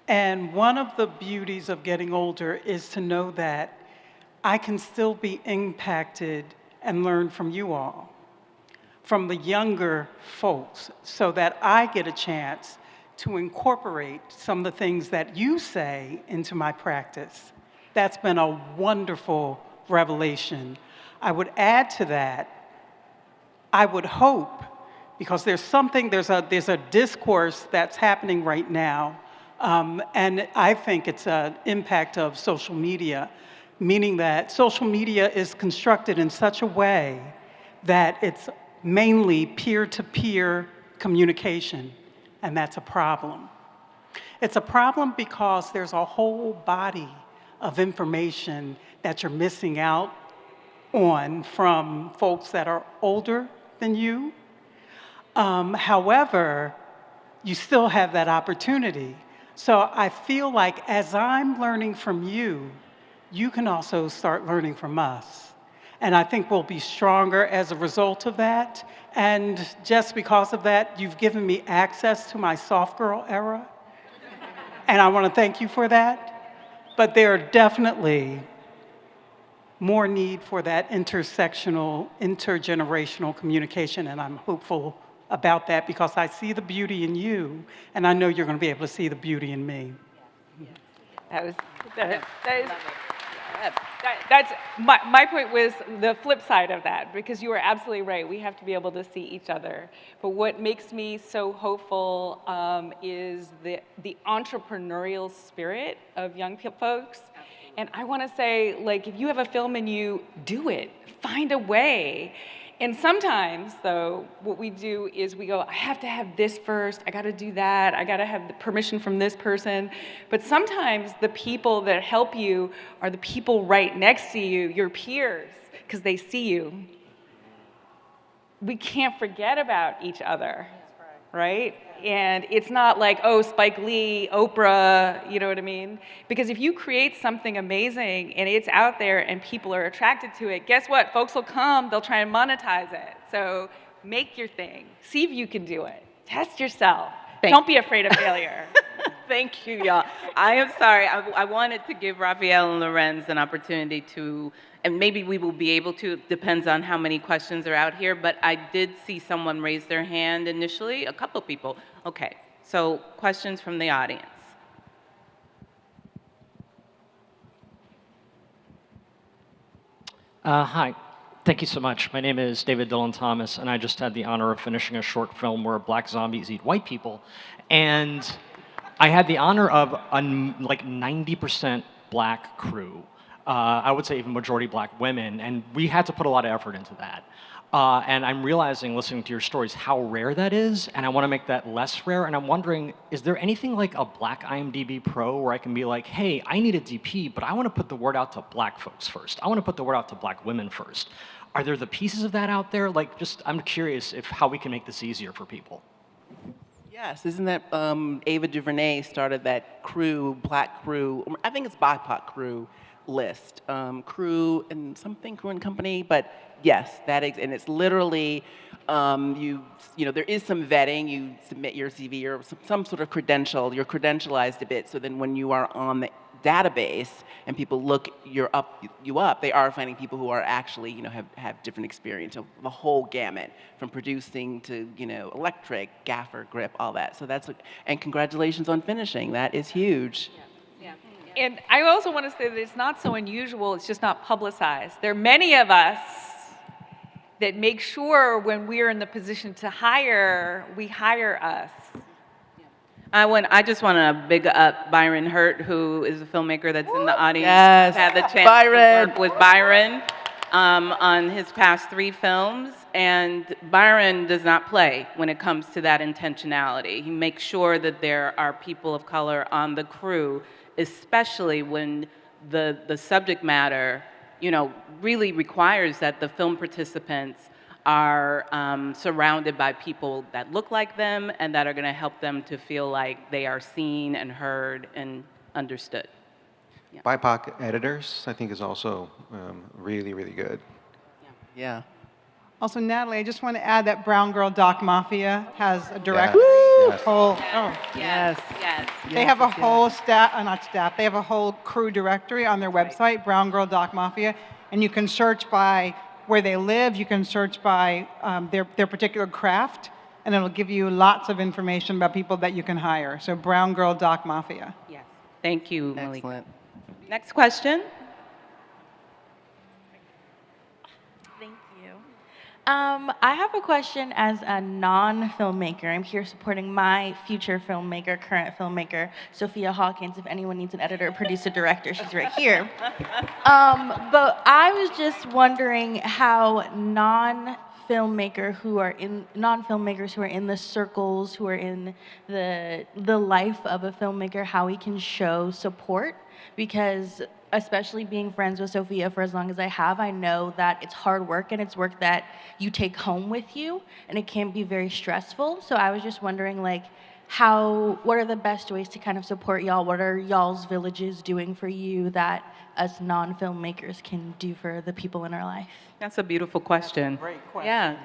And one of the beauties of getting older is to know that I can still be impacted and learn from you all, from the younger folks, so that I get a chance to incorporate some of the things that you say into my practice. That's been a wonderful revelation. I would add to that, I would hope, because there's a discourse that's happening right now, and I think it's an impact of social media, meaning that social media is constructed in such a way that it's mainly peer-to-peer communication, and that's a problem. It's a problem because there's a whole body of information that you're missing out on from folks that are older than you. However, you still have that opportunity. So I feel like as I'm learning from you, you can also start learning from us. And I think we'll be stronger as a result of that. And just because of that, you've given me access to my soft girl era. And I want to thank you for that. But there are definitely more need for that intersectional, intergenerational communication, and I'm hopeful about that because I see the beauty in you, and I know you're going to be able to see the beauty in me. That's my point was the flip side of that, because you are absolutely right. We have to be able to see each other. But what makes me so hopeful is the entrepreneurial spirit of young folks. And I want to say, like, if you have a film in you, do it. Find a way. And sometimes, though, what we do is we go, I have to have this first, I got to do that, I got to have the permission from this person. But sometimes the people that help you are the people right next to you, your peers, because they see you. We can't forget about each other, right? And it's not like, oh, Spike Lee, Oprah, you know what I mean? Because if you create something amazing and it's out there and people are attracted to it, guess what? Folks will come, they'll try and monetize it. So make your thing. See if you can do it. Test yourself. Don't be afraid of failure. Thank you, y'all. I am sorry. I wanted to give Rafael and Lorenz an opportunity to, and maybe we will be able to, it depends on how many questions are out here, but I did see someone raise their hand initially, a couple people. Okay, so questions from the audience. Hi. Thank you so much. My name is David Dillon Thomas, and I just had the honor of finishing a short film where black zombies eat white people. And I had the honor of a like 90% black crew. I would say even majority black women, and we had to put a lot of effort into that. And I'm realizing, listening to your stories, how rare that is, and I want to make that less rare. And I'm wondering, is there anything like a black IMDb Pro where I can be like, hey, I need a DP, but I want to put the word out to black folks first. I want to put the word out to black women first. Are there the pieces of that out there? Like, just, I'm curious if how we can make this easier for people. Yes, isn't that Ava DuVernay started that crew, black crew, I think it's BIPOC crew list, crew and something, crew and company, but yes, and it's literally, you know, there is some vetting, you submit your CV or some sort of credential, you're credentialized a bit, so then when you are on the database and people look you up, they are finding people who are actually, you know, have different experience, so the whole gamut, from producing to, you know, electric, gaffer, grip, all that. So that's, and congratulations on finishing, that is huge. Yeah. And I also want to say that it's not so unusual, it's just not publicized. There are many of us that make sure when we're in the position to hire, we hire us. I just want to big up Byron Hurt, who is a filmmaker that's in the audience. Yes, I've had the chance Byron. to work with Byron on his past 3 films, and Byron does not play when it comes to that intentionality. He makes sure that there are people of color on the crew, especially when the subject matter, really requires that the film participants are surrounded by people that look like them and that are going to help them to feel like they are seen and heard and understood. BIPOC editors, I think, is also really, really good. Yeah. Also, Natalie, I just want to add that Brown Girl Doc Mafia has a directory. Yes. Yes. Yes. They have a whole not staff, they have a whole crew directory on their website, Brown Girl Doc Mafia, and you can search by where they live, you can search by their particular craft, and it'll give you lots of information about people that you can hire. So Brown Girl Doc Mafia. Yes. Thank you, Malika. Excellent. Next question. Thank you. I have a question as a non-filmmaker. I'm here supporting my future filmmaker, current filmmaker, Sophia Hawkins. If anyone needs an editor, producer, director, she's right here. But I was just wondering how non-filmmakers who are in the circles, who are in the life of a filmmaker, how we can show support, because especially being friends with Sophia for as long as I have, I know that it's hard work and it's work that you take home with you, and it can be very stressful. So I was just wondering, like, what are the best ways to kind of support y'all? What are y'all's villages doing for you that us non-filmmakers can do for the people in our life? That's a beautiful question. Great question. Yeah.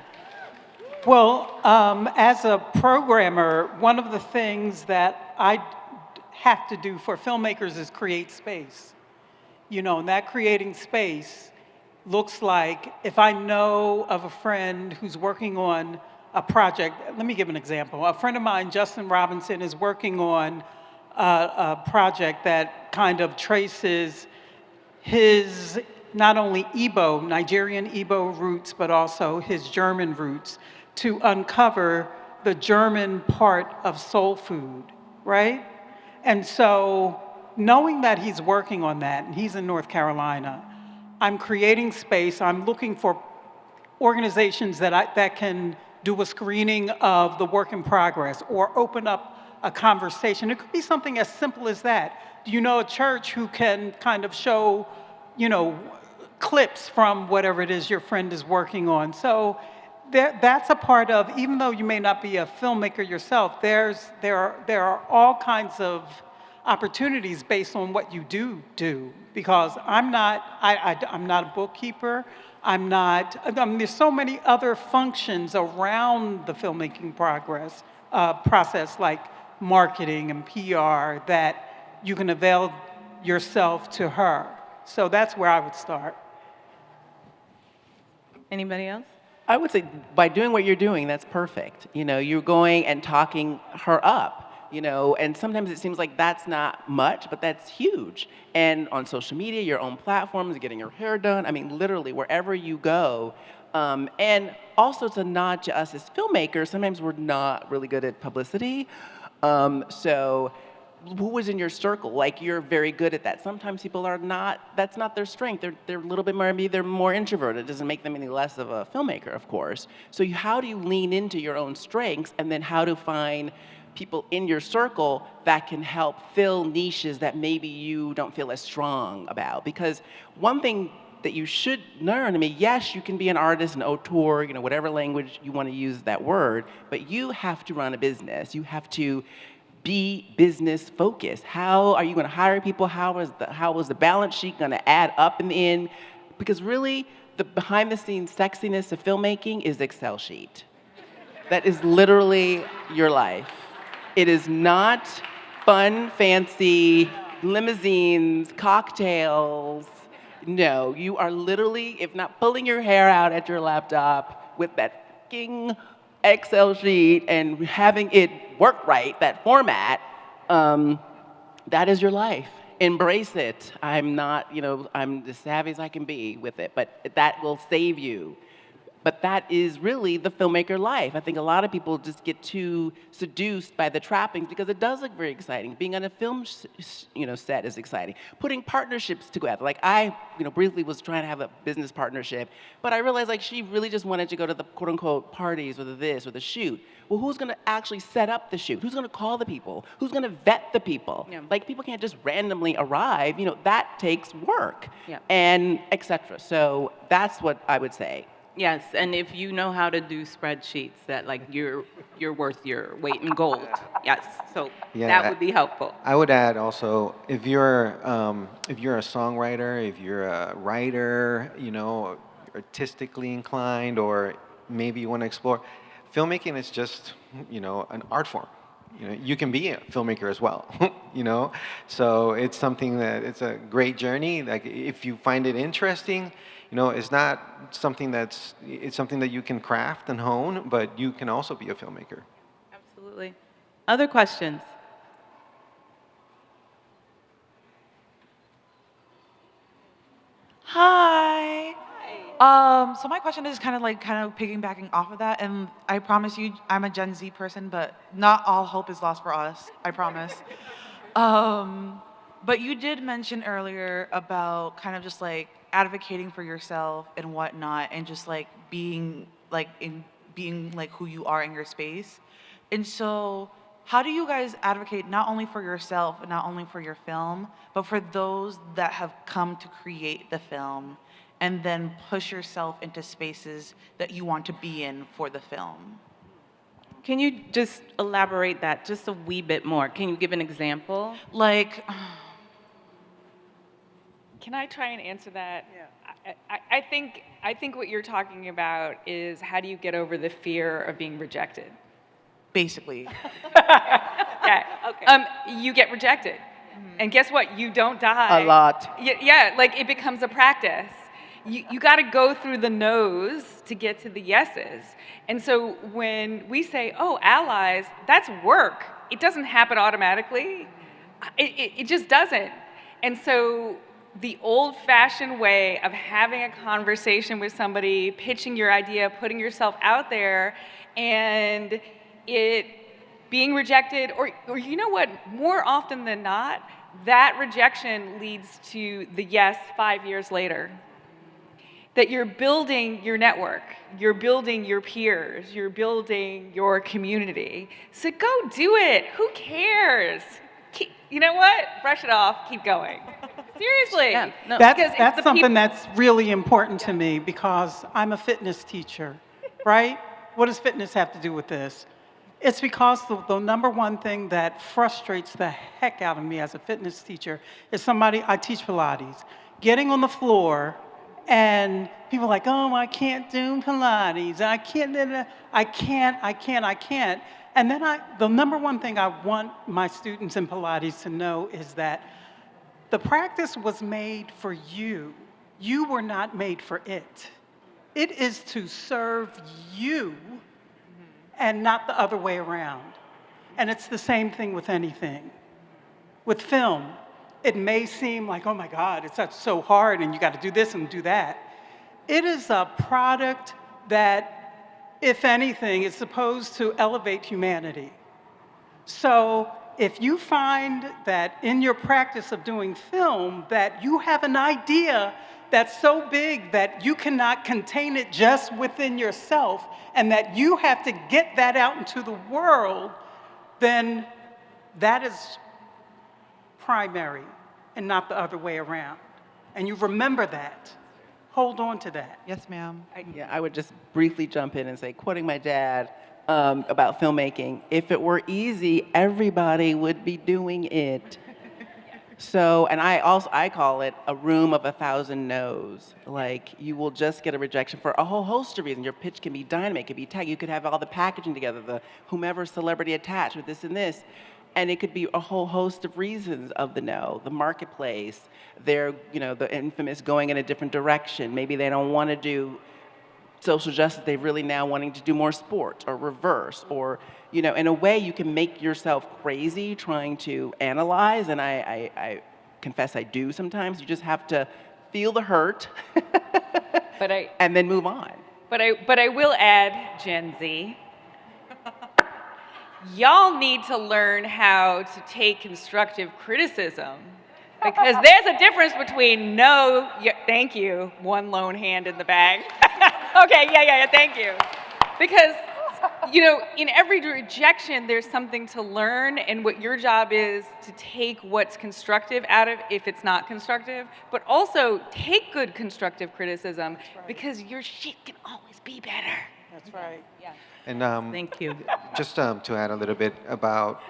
Well, as a programmer, one of the things that I have to do for filmmakers is create space. And that creating space looks like, if I know of a friend who's working on a project, let me give an example. A friend of mine, Justin Robinson, is working on a project that kind of traces his not only Igbo, Nigerian Igbo roots, but also his German roots, to uncover the German part of soul food, right? And so, knowing that he's working on that, and he's in North Carolina, I'm creating space. I'm looking for organizations that can do a screening of the work in progress or open up a conversation. It could be something as simple as that. Do you know a church who can kind of show, clips from whatever it is your friend is working on? So that's a part of, even though you may not be a filmmaker yourself, there are all kinds of opportunities based on what you do. Because I'm not a bookkeeper. There's so many other functions around the filmmaking process, like marketing and PR, that you can avail yourself to her. So that's where I would start. Anybody else? I would say by doing what you're doing, that's perfect. You're going and talking her up. And sometimes it seems like that's not much, but that's huge. And on social media, your own platforms, getting your hair done, literally wherever you go. And also it's a nod to us as filmmakers. Sometimes we're not really good at publicity. So who was in your circle? Like, you're very good at that. Sometimes people are not, that's not their strength. They're a little bit more, maybe they're more introverted. It doesn't make them any less of a filmmaker, of course. So how do you lean into your own strengths, and then how to find people in your circle that can help fill niches that maybe you don't feel as strong about? Because one thing that you should learn, yes, you can be an artist, an auteur, whatever language you want to use that word, but you have to run a business. You have to be business focused. How are you going to hire people? How is the balance sheet going to add up in the end? Because really, the behind the scenes sexiness of filmmaking is Excel sheet. That is literally your life. It is not fun, fancy, limousines, cocktails. No, you are literally, if not pulling your hair out at your laptop with that fucking Excel sheet and having it work right, that format, that is your life. Embrace it. I'm not, I'm as savvy as I can be with it, but that will save you. But that is really the filmmaker life. I think a lot of people just get too seduced by the trappings because it does look very exciting. Being on a film set is exciting. Putting partnerships together. Like I briefly was trying to have a business partnership, but I realized like she really just wanted to go to the quote unquote parties or the this or the shoot. Well, who's gonna actually set up the shoot? Who's gonna call the people? Who's gonna vet the people? Yeah. Like people can't just randomly arrive. That takes work. Yeah. And et cetera. So that's what I would say. Yes, and if you know how to do spreadsheets, that like you're worth your weight in gold. Yes, so Yeah, that would be helpful. I would add also, if you're a songwriter, if you're a writer, artistically inclined, or maybe you want to explore, filmmaking is just, an art form. You can be a filmmaker as well, So it's something that it's a great journey. Like if you find it interesting, it's not something it's something that you can craft and hone, but you can also be a filmmaker. Absolutely. Other questions? Hi. So my question is kind of piggybacking off of that, and I promise you, I'm a Gen Z person, but not all hope is lost for us. I promise. But you did mention earlier about kind of just like advocating for yourself and whatnot, and just like being like who you are in your space. And so, how do you guys advocate not only for yourself and not only for your film, but for those that have come to create the film, and then push yourself into spaces that you want to be in for the film? Can you just elaborate that just a wee bit more? Can you give an example? Like, Can I try and answer that? Yeah. I think what you're talking about is how do you get over the fear of being rejected? basically. Yeah. Okay. You get rejected, and guess what? You don't die. A lot. Yeah. Like it becomes a practice. You got to go through the no's to get to the yeses. And so when we say, "Oh, allies," that's work. It doesn't happen automatically. It just doesn't. And so the old-fashioned way of having a conversation with somebody, pitching your idea, putting yourself out there, and it being rejected, or you know what, more often than not, that rejection leads to the yes 5 years later. That you're building your network, you're building your peers, you're building your community. So go do it. Who cares? You know what? Brush it off. Keep going. Seriously. Yeah, no. That's something that's really important to me because I'm a fitness teacher, right? What does fitness have to do with this? It's because the number one thing that frustrates the heck out of me as a fitness teacher is I teach Pilates, getting on the floor and people are like, oh, I can't do Pilates, I can't. And then the number one thing I want my students in Pilates to know is that the practice was made for you. You were not made for it. It is to serve you and not the other way around. And it's the same thing with anything. With film, it may seem like, oh my God, it's so hard and you got to do this and do that. It is a product that, if anything, is supposed to elevate humanity. So if you find that in your practice of doing film that you have an idea that's so big that you cannot contain it just within yourself and that you have to get that out into the world, then that is primary and not the other way around. And you remember that. Hold on to that. Yes, ma'am. I would just briefly jump in and say, quoting my dad about filmmaking, if it were easy, everybody would be doing it. So, and I call it a room of 1,000 no's. Like, you will just get a rejection for a whole host of reasons. Your pitch can be dynamite, it could be tech, you could have all the packaging together, the whomever celebrity attached with this and this. And it could be a whole host of reasons of the no. The marketplace, they're, the infamous going in a different direction. Maybe they don't want to do social justice, they're really now wanting to do more sports or reverse, or, in a way you can make yourself crazy trying to analyze, and I confess I do sometimes. You just have to feel the hurt and then move on. But I will add, Gen Z, y'all need to learn how to take constructive criticism. Because there's a difference between thank you, one lone hand in the bag. Okay, yeah, thank you. Because, in every rejection, there's something to learn, and what your job is to take what's constructive out of if it's not constructive, but also take good constructive criticism because your shit can always be better. That's right. Yeah. And Thank you. just to add a little bit about,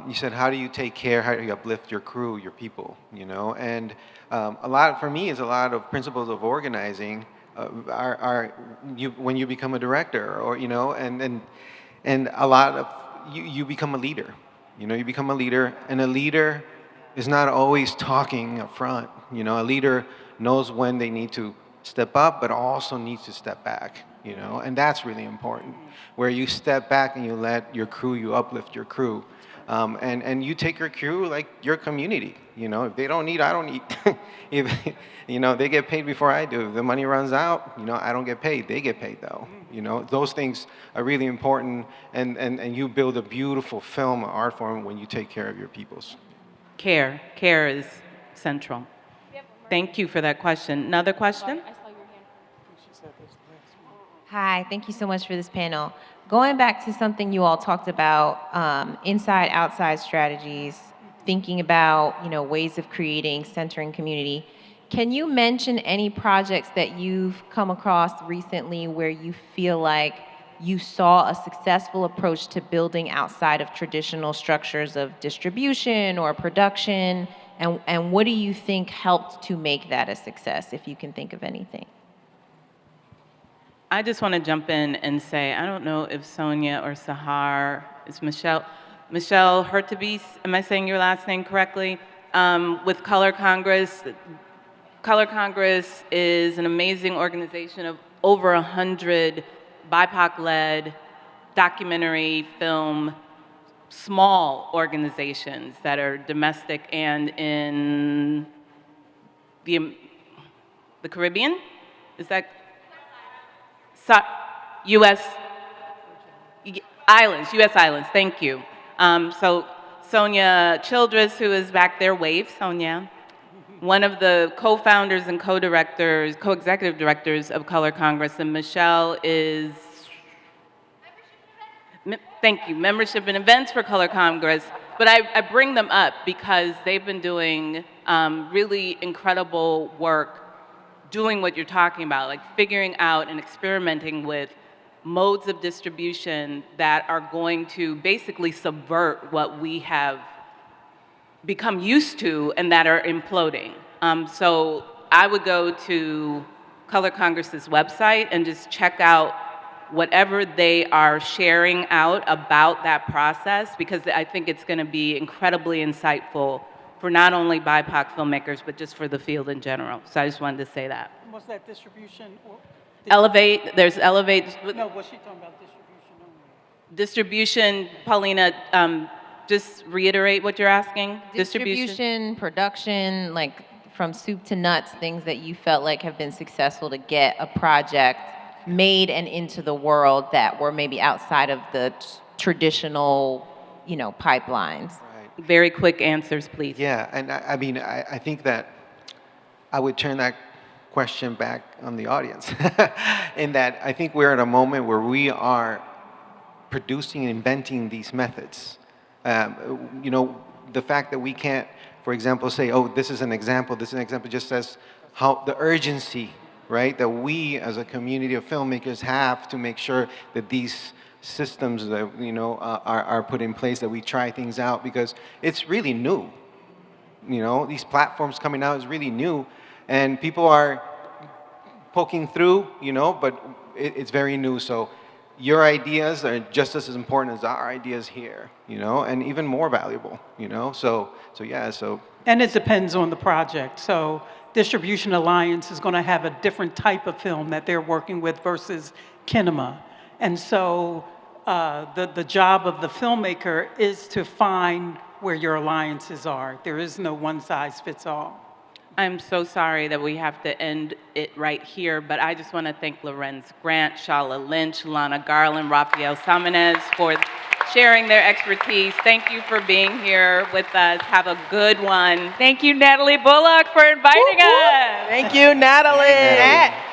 you said, how do you take care, how do you uplift your crew, your people, And for me, is a lot of principles of organizing when you become a director, or, and a lot of, you become a leader. You become a leader, and a leader is not always talking up front. A leader knows when they need to step up, but also needs to step back. And that's really important, where you step back and you let your crew, you uplift your crew. And you take your crew like your community. If they don't eat, I don't eat. If they get paid before I do. If the money runs out, I don't get paid. They get paid though. Those things are really important, and you build a beautiful film, art form, when you take care of your peoples. Care is central. Thank you for that question. Another question? Hi, thank you so much for this panel. Going back to something you all talked about, inside, outside strategies, thinking about, ways of creating, centering community. Can you mention any projects that you've come across recently where you feel like you saw a successful approach to building outside of traditional structures of distribution or production? And what do you think helped to make that a success, if you can think of anything? I just want to jump in and say, I don't know if Sonia or Sahar, is Michelle Hurtubise, am I saying your last name correctly? With Color Congress. Color Congress is an amazing organization of over 100 BIPOC-led documentary film, small organizations that are domestic and in the Caribbean? Is that? U.S. islands, thank you. So Sonia Childress, who is back there, wave, Sonia. One of the co-founders and co-executive directors of Color Congress, and Michelle is, thank you, membership and events for Color Congress. But I bring them up because they've been doing really incredible work doing what you're talking about, like figuring out and experimenting with modes of distribution that are going to basically subvert what we have become used to and that are imploding. So I would go to Color Congress's website and just check out whatever they are sharing out about that process, because I think it's going to be incredibly insightful for not only BIPOC filmmakers, but just for the field in general. So I just wanted to say that. Was that distribution? Elevate, there's Elevate. No, was she talking about distribution only? Distribution, Paulina, just reiterate what you're asking. Distribution, production, like from soup to nuts, things that you felt like have been successful to get a project made and into the world that were maybe outside of the traditional, pipelines. Very quick answers, please. Yeah, and I think that I would turn that question back on the audience in that I think we're at a moment where we are producing and inventing these methods. The fact that we can't, for example, say, oh, this is an example just says how the urgency, right, that we as a community of filmmakers have to make sure that these systems that are put in place, that we try things out, because it's really new. These platforms coming out is really new, and people are poking through, but it's very new. So your ideas are just as important as our ideas here, and even more valuable, So yeah, so. And it depends on the project. So Distribution Alliance is going to have a different type of film that they're working with versus Kinema. And so the job of the filmmaker is to find where your alliances are. There is no one size fits all. I'm so sorry that we have to end it right here, but I just want to thank Lorenz Grant, Shola Lynch, Lana, Garland, Rafael, Samanez for sharing their expertise. Thank you for being here with us. Have a good one. Thank you, Natalie Bullock, for inviting us. Thank you, Natalie.